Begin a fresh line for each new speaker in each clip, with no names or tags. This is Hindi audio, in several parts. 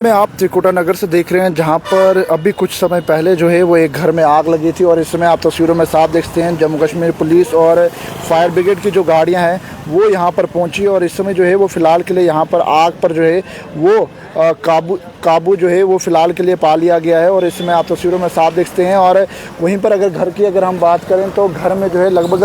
में आप त्रिकुटा नगर से देख रहे हैं, जहां पर अभी कुछ समय पहले जो है वो एक घर में आग लगी थी। और इस समय आप तस्वीरों में साफ देख सकते हैं जम्मू कश्मीर पुलिस और फायर ब्रिगेड की जो गाड़ियां हैं वो यहां पर पहुंची। और इस समय जो है वो फ़िलहाल के लिए यहां पर आग पर जो है वो काबू जो है वो फ़िलहाल के लिए पा लिया गया है। और इसमें आप तस्वीरों में साफ देख सकते हैं। और वहीं पर अगर हम बात करें तो घर में जो है लगभग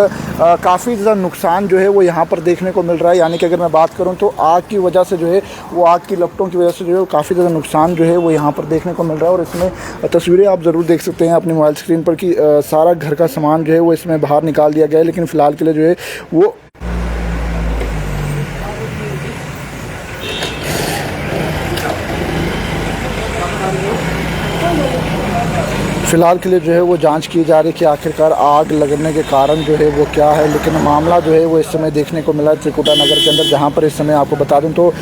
काफ़ी ज़्यादा नुकसान जो है वो यहाँ पर देखने को मिल रहा है। यानी कि अगर मैं बात करूँ तो आग की वजह से जो है वो आग की लपटों की वजह से जो है काफ़ी ज़्यादा नुकसान जो है वो यहाँ पर देखने को मिल रहा है। और इसमें तस्वीरें आप ज़रूर देख सकते हैं अपनी मोबाइल स्क्रीन पर कि सारा घर का सामान जो है वो इसमें बाहर निकाल दिया गया है। लेकिन फ़िलहाल के लिए जो है वो फ़िलहाल के लिए जो है वो जांच की जा रही है कि आखिरकार आग लगने के कारण जो है वो क्या है। लेकिन मामला जो है वो इस समय देखने को मिला त्रिकुटा नगर के अंदर, जहां पर इस समय आपको बता दूं तो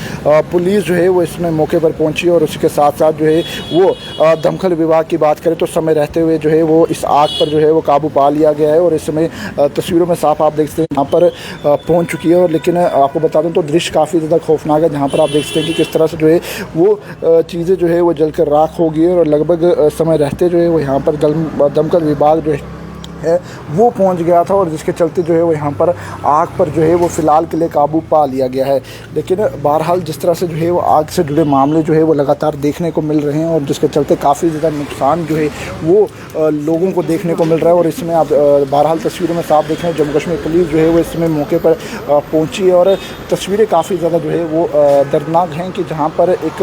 पुलिस जो है वो इसमें मौके पर पहुंची। और उसके साथ साथ जो है वो दमकल विभाग की बात करें तो समय रहते हुए जो है वो इस आग पर जो है वो काबू पा लिया गया है। और इस समय तस्वीरों में साफ आप देख सकते हैं यहाँ पर पहुँच चुकी है। और लेकिन आपको बता दूँ तो दृश्य काफ़ी ज़्यादा खौफनाक है, जहाँ पर आप देख सकते हैं कि किस तरह से जो है वो चीज़ें जो है वो जलकर राख हो गई है। और लगभग समय रहते जो है वो यहाँ पर दमकल विभाग जो है वो पहुंच गया था। और जिसके चलते जो है वो यहाँ पर आग पर जो है वो फ़िलहाल के लिए काबू पा लिया गया है। लेकिन बहरहाल जिस तरह से जो है वो आग से जुड़े मामले जो है वो लगातार देखने को मिल रहे हैं, और जिसके चलते काफ़ी ज़्यादा नुकसान जो है वो लोगों को देखने को मिल रहा है। और इसमें आप बहरहाल तस्वीरों में साफ देख रहे हैं जम्मू कश्मीर पुलिस जो है वो इसमें मौके पर पहुँची। और तस्वीरें काफ़ी ज़्यादा जो है वो दर्दनाक हैं कि जहाँ पर एक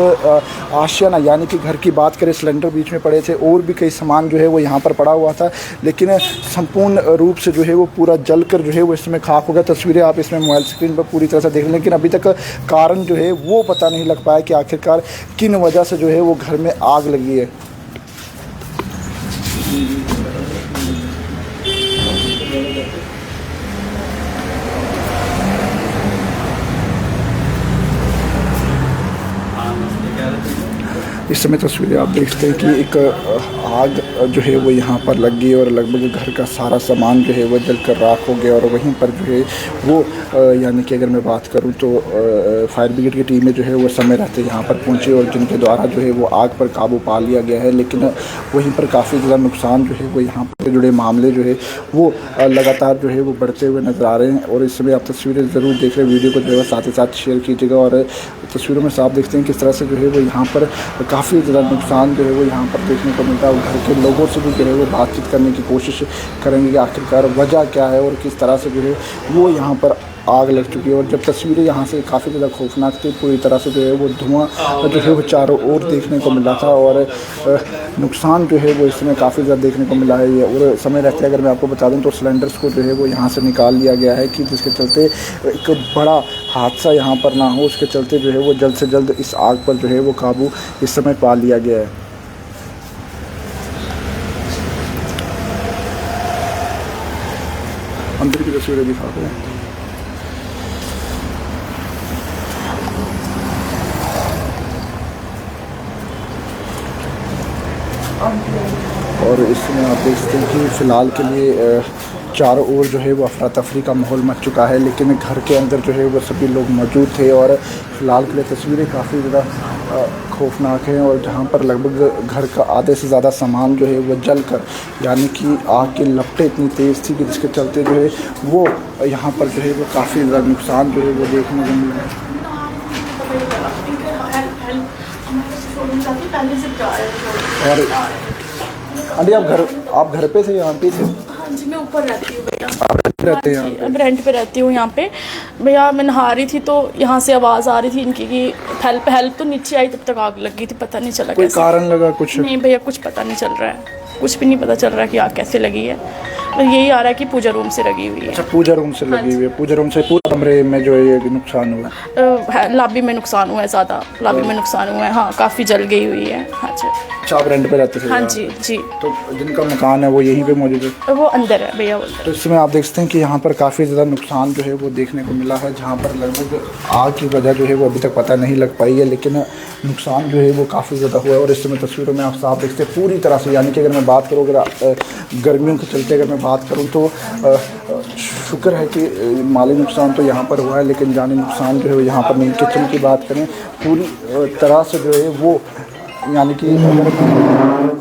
आशियाना यानी कि घर की बात करें, सिलेंडर बीच में पड़े थे और भी कई सामान जो है वो यहाँ पर पड़ा हुआ था। लेकिन संपूर्ण रूप से जो है वो पूरा जलकर जो है वो इसमें खाक हो गया। तस्वीरें आप इसमें मोबाइल स्क्रीन पर पूरी तरह से देख लें। लेकिन अभी तक कारण जो है वो पता नहीं लग पाया कि आखिरकार किन वजह से जो है वो घर में आग लगी है। इस समय तस्वीरें आप देख सकते हैं कि एक आग जो है वो यहाँ पर लग गई और लगभग घर का सारा सामान जो है वो जलकर राख हो गया। और वहीं पर जो है वो यानी कि अगर मैं बात करूँ तो फायर ब्रिगेड की टीमें जो है वो समय रहते यहाँ पर पहुँची और जिनके द्वारा जो है वो आग पर काबू पा लिया गया है। लेकिन वहीं पर काफ़ी ज़्यादा नुकसान जो है वो यहाँ पर जुड़े मामले जो है वो लगातार जो है वो बढ़ते हुए नज़र आ रहे हैं। और इस समय आप तस्वीरें ज़रूर देख रहे हैं, वीडियो को जो है साथ ही साथ शेयर कीजिएगा। और तस्वीरों में साफ देखते हैं किस तरह से जो है वो यहाँ पर काफ़ी ज़्यादा नुकसान जो है वो यहाँ पर देखने को मिलता है। और घर के लोगों से भी जो है वो बातचीत करने की कोशिश करेंगे कि आखिरकार वजह क्या है और किस तरह से जो है वो यहाँ पर आग लग चुकी है। और जब तस्वीरें यहाँ से काफ़ी ज़्यादा खौफनाक थी, पूरी तरह से जो है वो धुआं जो है वो चारों ओर देखने को मिला था। और नुकसान जो है वो इसमें काफ़ी ज़्यादा देखने को मिला है। और समय रहते अगर मैं आपको बता दूं तो सिलेंडर्स को जो है वो यहाँ से निकाल लिया गया है कि जिसके चलते एक बड़ा हादसा यहाँ पर ना हो। उसके चलते जो है वो जल्द से जल्द इस आग पर जो है वो काबू इस समय पा लिया गया है। अंदर की तस्वीरें दिखाते हैं। और इसमें आप देख सकते हैं कि फ़िलहाल के लिए चारों ओर जो है वो अफरा तफरी का माहौल मच चुका है। लेकिन घर के अंदर जो है वो सभी लोग मौजूद थे। और फ़िलहाल के लिए तस्वीरें काफ़ी ज़्यादा खौफनाक हैं। और जहाँ पर लगभग घर का आधे से ज़्यादा सामान जो है वो जल कर यानी कि आग की लपटें इतनी तेज़ थी कि जिसके चलते जो है वो यहाँ पर जो है वो काफ़ी ज़्यादा नुकसान जो है वो देखने को मिला है। और अभी आप घर पे थे, यहाँ पे थे?
हाँ जी, मैं ऊपर रहती हूँ भैया।
आप रहते हैं यहाँ पे?
अब रेंट पे रहती हूँ यहाँ पे भैया। मैं नहा रही थी तो यहाँ से आवाज़ आ रही थी इनकी कि हेल्प तो नीचे आई, तब तक आग लग गई थी। पता नहीं चला
कोई कारण लगा कुछ?
नहीं भैया, कुछ पता नहीं चल रहा है, कुछ भी नहीं पता चल रहा है कि आग कैसे लगी है। तो यही आ रहा है कि पूजा रूम से लगी हुई है।
अच्छा, पूजा रूम से लगी हुई है। पूजा रूम से पूरे कमरे में जो है ये नुकसान हुआ?
लॉबी में नुकसान हुआ है, ज़्यादा लॉबी में नुकसान हुआ है। हाँ, काफ़ी जल गई हुई है। हाँ जी।
अच्छा, आप रेंट पे रहते थे?
हाँ जी जी।
तो जिनका मकान है वो यहीं पे मौजूद है?
वो अंदर है भैया।
तो इसमें आप देख सकते हैं कि यहाँ पर काफ़ी ज़्यादा नुकसान जो है वो देखने को मिला है, जहाँ पर लगभग आग की वजह जो है वो अभी तक पता नहीं लग पाई है। लेकिन नुकसान जो है वो काफ़ी ज़्यादा हुआ है। और इस समय तस्वीरों में आप साफ देखते हैं पूरी तरह से, यानी कि अगर मैं बात करूँ, अगर गर्मियों के चलते अगर मैं बात करूँ तो शुक्र है कि माली नुकसान तो यहाँ पर हुआ है, लेकिन जानी नुकसान जो है वो यहाँ पर नहीं। किचन की बात करें पूरी तरह से जो है वो यानी कि अगर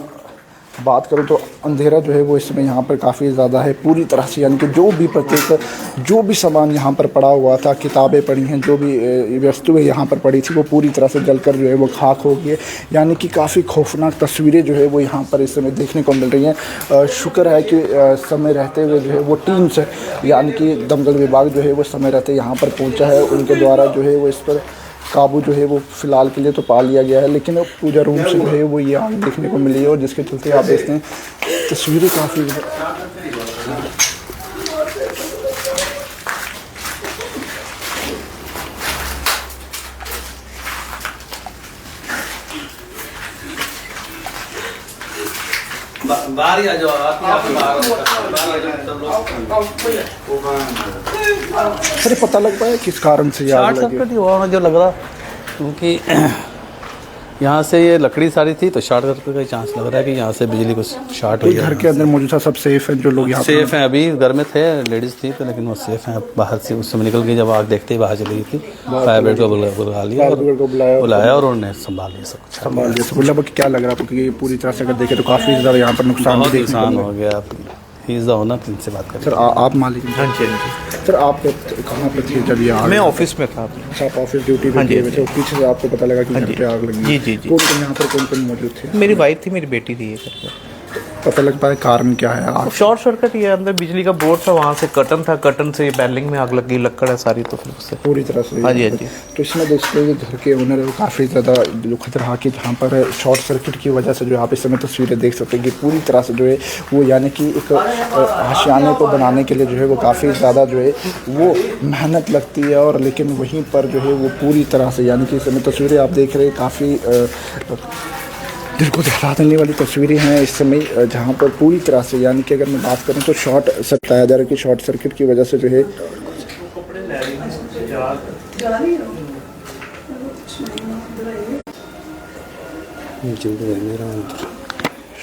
बात करूँ तो अंधेरा जो है वो इस समय यहाँ पर काफ़ी ज़्यादा है पूरी तरह से, यानी कि जो भी सामान यहाँ पर पड़ा हुआ था, किताबें पड़ी हैं, जो भी वस्तुएं यहाँ पर पड़ी थी वो पूरी तरह से जलकर जो है वो खाक हो गई है। यानी कि काफ़ी खौफनाक तस्वीरें जो है वो यहाँ पर इस समय देखने को मिल रही हैं। शुक्र है कि समय रहते हुए जो है वो टीम से, यानी कि दमकल विभाग जो है वो समय रहते यहाँ पर पहुँचा है, उनके द्वारा जो है वो इस पर काबू जो है वो फ़िलहाल के लिए तो पा लिया गया है। लेकिन पूजा रूम से जो है वो ये आग देखने को मिली है और जिसके चलते आप देखते हैं तस्वीरें काफ़ी
बाहर ही आ जाओ, आप बाहर आ जाओ सब लोग।
सर पता लग पाया किस कारण से ये आग
शॉर्ट
लगी?
सर्किट ही हुआ जो लग रहा, क्योंकि यहाँ से ये लकड़ी सारी थी तो शॉर्ट सर्किट का चांस लग रहा है कि यहाँ से बिजली कुछ शॉर्ट हुई है।
घर के अंदर मौजूद था, सब सेफ है जो लोग यहाँ
सेफ हैं, अभी घर में थे, लेडीज़ थी तो, लेकिन वो सेफ हैं। बाहर से उस समय निकल गई, जब आग देखते ही बाहर चली गई थी। फायर ब्रिगेड को बुला लिया और बुलाया और उन्होंने संभाल लिया सब कुछ।
संभाल लिया। मतलब क्या लग रहा है आपको कि पूरी तरह से अगर देखें तो काफ़ी ज़्यादा यहाँ पर नुकसान
बहुत नुकसान हो गया। ही इज़ द ओनर, इनसे बात करें।
सर आप मालिक हैं?
हाँ जी, हाँ जी।
सर आप कहाँ पर थे जब ये आग?
मैं ऑफिस में था।
अच्छा, आप ऑफिस ड्यूटी पे
हाँ जी,
गए थे, पीछे से आपको पता लगा कि घर पे आग लगी?
जी, जी, जी।
कौन यहाँ पर कौन मौजूद थे?
मेरी वाइफ थी, मेरी बेटी थी। ये घर
पता लग पाया कारण क्या है आग?
पे शॉर्ट सर्किट, ये अंदर बिजली का बोर्ड था, वहाँ से कर्टन था, कर्टन से बैलिंग में आग लगी, लकड़ है सारी, तो फिर उससे
पूरी तरह से?
हाँ जी, हाँ जी।
तो इसमें देखते हैं घर के ओनर है वो काफ़ी ज़्यादा दुखद रहा कि जहाँ पर शॉर्ट सर्किट की वजह से जो आप इस समय तस्वीरें देख सकते हैं कि पूरी तरह से जो है वो, यानी कि एक आशियाने को बनाने के लिए जो है वो काफ़ी ज़्यादा जो है वो मेहनत लगती है, और लेकिन वहीं पर जो है वो पूरी तरह से, यानी कि इस समय तस्वीरें आप देख रहे हैं काफ़ी दिल को दहला देने वाली तस्वीरें हैं इस समय, जहाँ पर पूरी तरह से, यानी कि अगर मैं बात करूँ तो बताया जा रहा है कि शॉर्ट सर्किट की वजह से जो है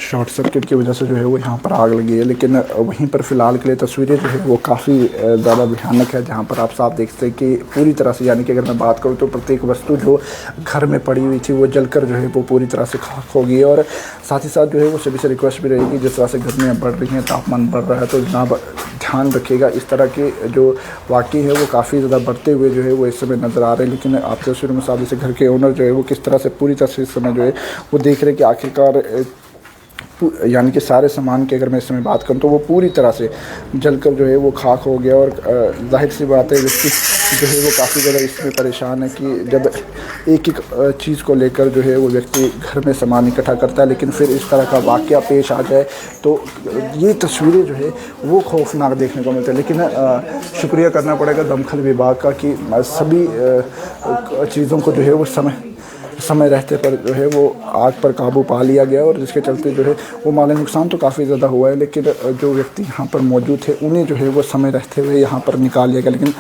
शॉर्ट सर्किट की वजह से जो है वो यहाँ पर आग लगी है। लेकिन वहीं पर फ़िलहाल के लिए तस्वीरें जो है वो काफ़ी ज़्यादा भयानक है, जहाँ पर आप साफ देखते हैं कि पूरी तरह से, यानी कि अगर मैं बात करूँ तो प्रत्येक वस्तु जो घर में पड़ी हुई थी वो जलकर जो है वो पूरी तरह से खाक हो गई है। और साथ ही साथ जो है वो सभी से रिक्वेस्ट भी रहेगी, जिस तरह से गर्मियाँ बढ़ रही हैं, तापमान बढ़ रहा है, तो जनाब ध्यान रखिएगा। इस तरह के जो वाक़ई है वो काफ़ी ज़्यादा बढ़ते हुए जो है वो इस समय नज़र आ रहे हैं। लेकिन आप तस्वीर में साथ से घर के ओनर जो है वो किस तरह से पूरी तरह से इस समय जो है वो देख रहे हैं कि आखिरकार, यानी कि सारे सामान की अगर मैं इस समय बात करूँ तो वो पूरी तरह से जलकर जो है वो खाक हो गया। और जाहिर सी बात है व्यक्ति जो है वो काफ़ी ज़्यादा इसमें परेशान है कि जब एक एक चीज़ को लेकर जो है वो व्यक्ति घर में सामान इकट्ठा करता है, लेकिन फिर इस तरह का वाक़या पेश आ जाए तो ये तस्वीरें जो है वो खौफनाक देखने को मिलती है। लेकिन शुक्रिया करना पड़ेगा दमकल विभाग का कि सभी चीज़ों को जो है वो समय रहते पर जो है वो आग पर काबू पा लिया गया, और जिसके चलते जो है वो माली नुकसान तो काफ़ी ज़्यादा हुआ है, लेकिन जो व्यक्ति यहाँ पर मौजूद थे उन्हें जो है वो समय रहते हुए यहाँ पर निकाल लिया गया। लेकिन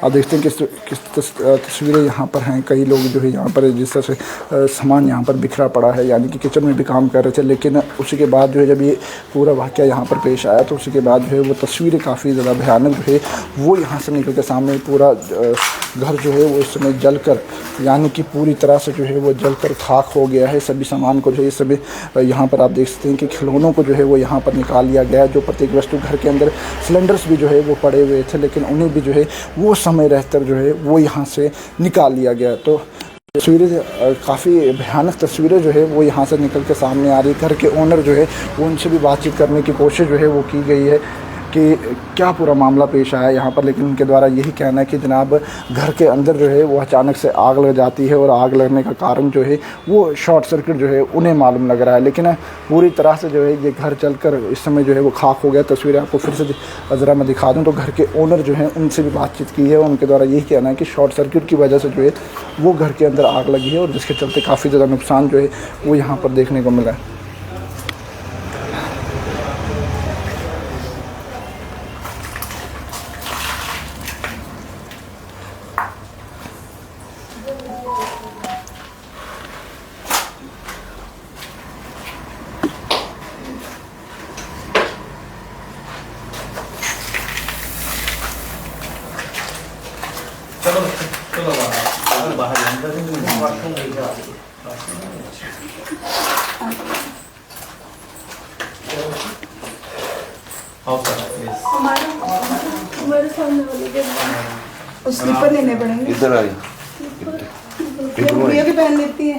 आप देखते हैं किस तस्वीरें यहाँ पर हैं, कई लोग जो है यहाँ पर जिस तरह से सामान यहाँ पर बिखरा पड़ा है, यानी कि किचन में भी काम कर रहे थे, लेकिन उसी के बाद जो है जब ये पूरा वाक़या यहाँ पर पेश आया तो उसी के बाद जो है वो तस्वीरें काफ़ी ज़्यादा भयानक जो है वो यहाँ से निकल के सामने पूरा घर जो है वो इस समय जलकर, यानी कि पूरी तरह से जो है वो जलकर खाक हो गया है। सभी सामान को जो है इस समय यहाँ पर आप देख सकते हैं कि खिलौनों को जो है वो यहाँ पर निकाल लिया गया है। जो प्रत्येक वस्तु घर के अंदर सिलेंडर्स भी जो है वो पड़े हुए थे, लेकिन उन्हें भी जो है वो समय रहकर जो है वो यहाँ से निकाल लिया गया। तो तस्वीरें काफ़ी भयानक तस्वीरें जो है वो यहाँ से निकल के सामने आ रही है। घर के ओनर जो है उनसे भी बातचीत करने की कोशिश जो है वो की गई है कि क्या पूरा मामला पेश आया यहाँ पर, लेकिन उनके द्वारा यही कहना है कि जनाब घर के अंदर जो है वो अचानक से आग लग जाती है, और आग लगने का कारण जो है वो शॉर्ट सर्किट जो है उन्हें मालूम लग रहा है। लेकिन पूरी तरह से जो है ये घर जलकर इस समय जो है वो खाक हो गया। तस्वीरें आपको फिर से ज़रा मैं दिखा दूँ तो घर के ओनर जो हैं उनसे भी बातचीत की है, उनके द्वारा यही कहना है कि शॉर्ट सर्किट की वजह से जो है वो घर के अंदर आग लगी है, और जिसके चलते काफ़ी ज़्यादा नुकसान जो है वो यहाँ पर देखने को मिला है।
चलो बाहर
हमारे सामने वाले के
और स्लीपर लेने पड़ेंगे।
इधर आई
गुड़िया के पहन लेती है।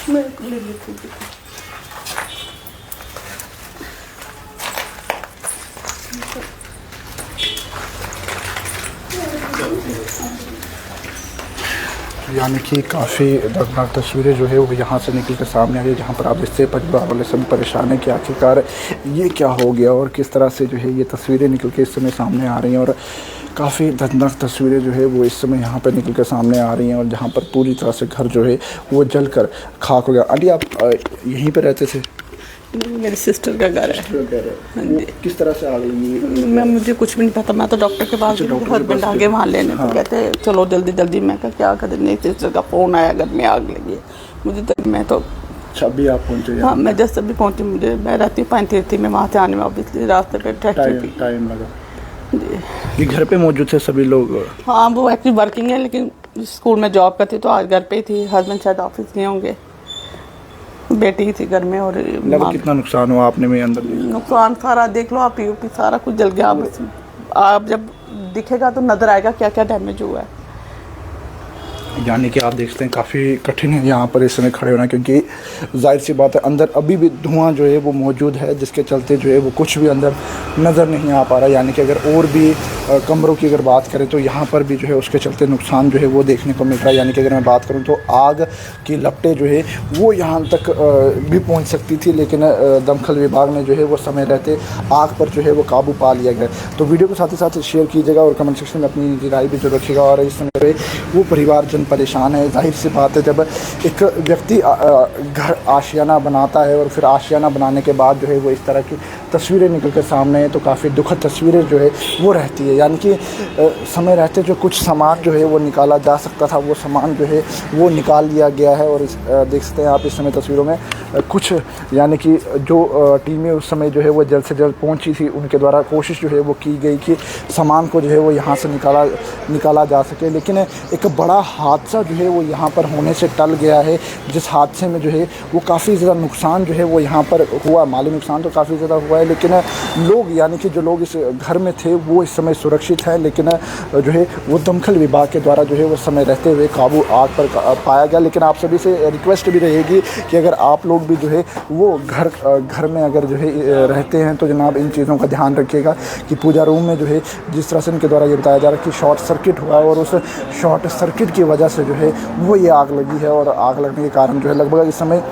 मेरे को ले लेती हूँ।
यानी कि काफ़ी दर्दनाक तस्वीरें जो है वो यहाँ से निकल कर सामने आ रही है, जहाँ पर आप इससे परिवार वाले सब परेशान हैं कि आखिरकार ये क्या हो गया और किस तरह से जो है ये तस्वीरें निकल के इस समय सामने आ रही हैं। और काफ़ी दर्दनाक तस्वीरें जो है वो इस समय यहाँ पर निकल कर सामने आ रही हैं, और जहाँ पर पूरी तरह से घर जो है वो जल कर खाक हो गया। अली, आप यहीं पर रहते थे?
मेरी सिस्टर का घर है। हाँ जी।
किस तरह से आ गई?
मुझे कुछ भी नहीं पता, मैं तो डॉक्टर के पास गई, हस्बैंड आगे वहाँ लेने तो कहते चलो जल्दी जल्दी। मैं कहा क्या करें, नहीं सिस्टर का फ़ोन आया घर में आग लगी है। मुझे तो मैं तो
अभी आप पहुँचे?
हाँ, मैं जैसे भी पहुँची, मुझे मैं रहती हूँ 35 में, वहाँ से आने में ऑब्वियसली रास्ते पे
टाइम लगा
जी।
ये घर पे मौजूद थे सभी लोग?
हाँ, वो एक्चुअली वर्किंग है लेकिन स्कूल में जॉब करती, तो आज घर पे ही थी। हस्बैंड शायद ऑफिस गए होंगे, बेटी थी घर में। और
कितना नुकसान हुआ आपने में अंदर?
नुकसान सारा देख लो आप, पीओपी सारा कुछ जल गया। बस आप जब दिखेगा तो नज़र आएगा क्या क्या डैमेज हुआ है।
यानी कि आप देखते हैं काफ़ी कठिन है यहाँ पर इस समय खड़े होना, क्योंकि जाहिर सी बात है अंदर अभी भी धुआं जो है वो मौजूद है, जिसके चलते जो है वो कुछ भी अंदर नज़र नहीं आ पा रहा। यानी कि अगर और भी कमरों की अगर बात करें तो यहाँ पर भी जो है उसके चलते नुकसान जो है वो देखने को मिल रहा है। यानी कि अगर मैं बात करूँ तो आग की लपटें जो है वो यहाँ तक भी पहुँच सकती थी, लेकिन दमकल विभाग ने जो है वो समय रहते आग पर जो है वो काबू पा लिया गया। तो वीडियो को साथ ही साथ शेयर कीजिएगा और कमेंट सेक्शन में अपनी निजी राय भी जो रखिएगा। और इस समय वो परिवारजन परेशान है। जाहिर सी बात है, जब एक व्यक्ति घर आशियाना बनाता है और फिर आशियाना बनाने के बाद जो है वो इस तरह की तस्वीरें निकल कर सामने हैं, तो काफ़ी दुखद तस्वीरें जो है वो रहती है। यानी कि समय रहते जो कुछ सामान जो है वो निकाला जा सकता था, वो सामान जो है वो निकाल लिया गया है। और देख सकते हैं आप इस समय तस्वीरों में कुछ, यानी कि जो टीमें उस समय जो है वो जल्द से जल्द पहुंची थी, उनके द्वारा कोशिश जो है वो की गई कि सामान को जो है वो यहाँ से निकाला जा सके। लेकिन एक बड़ा हादसा जो है वो यहाँ पर होने से टल गया है, जिस हादसे में जो है वो काफ़ी ज़्यादा नुकसान जो है वो यहाँ पर हुआ। माली नुकसान तो काफ़ी ज़्यादा हुआ है, लेकिन लोग, यानी कि जो लोग इस घर में थे वो इस समय सुरक्षित हैं। लेकिन जो है वो दमकल विभाग के द्वारा जो है वो समय रहते हुए काबू आग पर पाया गया। लेकिन आप सभी से रिक्वेस्ट भी रहेगी कि अगर आप लोग भी जो है वो घर में अगर जो है रहते हैं तो जनाब इन चीज़ों का ध्यान रखिएगा कि पूजा रूम में जो है जिस तरह से इनके द्वारा ये बताया जा रहा है कि शॉर्ट सर्किट हुआ है, और उस शॉर्ट सर्किट की वजह से जो है वो ये आग लगी है। और आग लगने के कारण जो है लगभग इस समय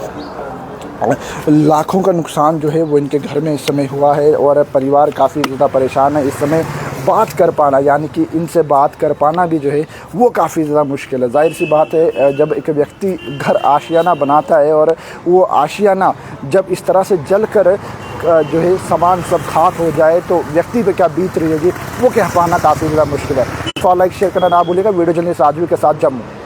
लाखों का नुकसान जो है वो इनके घर में इस समय हुआ है। और परिवार काफ़ी ज़्यादा परेशान है। इस समय बात कर पाना, यानी कि इनसे बात कर पाना भी जो है वो काफ़ी ज़्यादा मुश्किल है। जाहिर सी बात है, जब एक व्यक्ति घर आशियाना बनाता है और वो आशियाना जब इस तरह से जल कर जो है सामान सब खाक हो जाए तो व्यक्ति पे क्या बीत रही होगी वो कह पाना काफ़ी ज़्यादा मुश्किल है। फॉलो लाइक शेयर करना ना भूलिएगा। वीडियो जर्नलिस्ट आजवी के साथ जम्मू।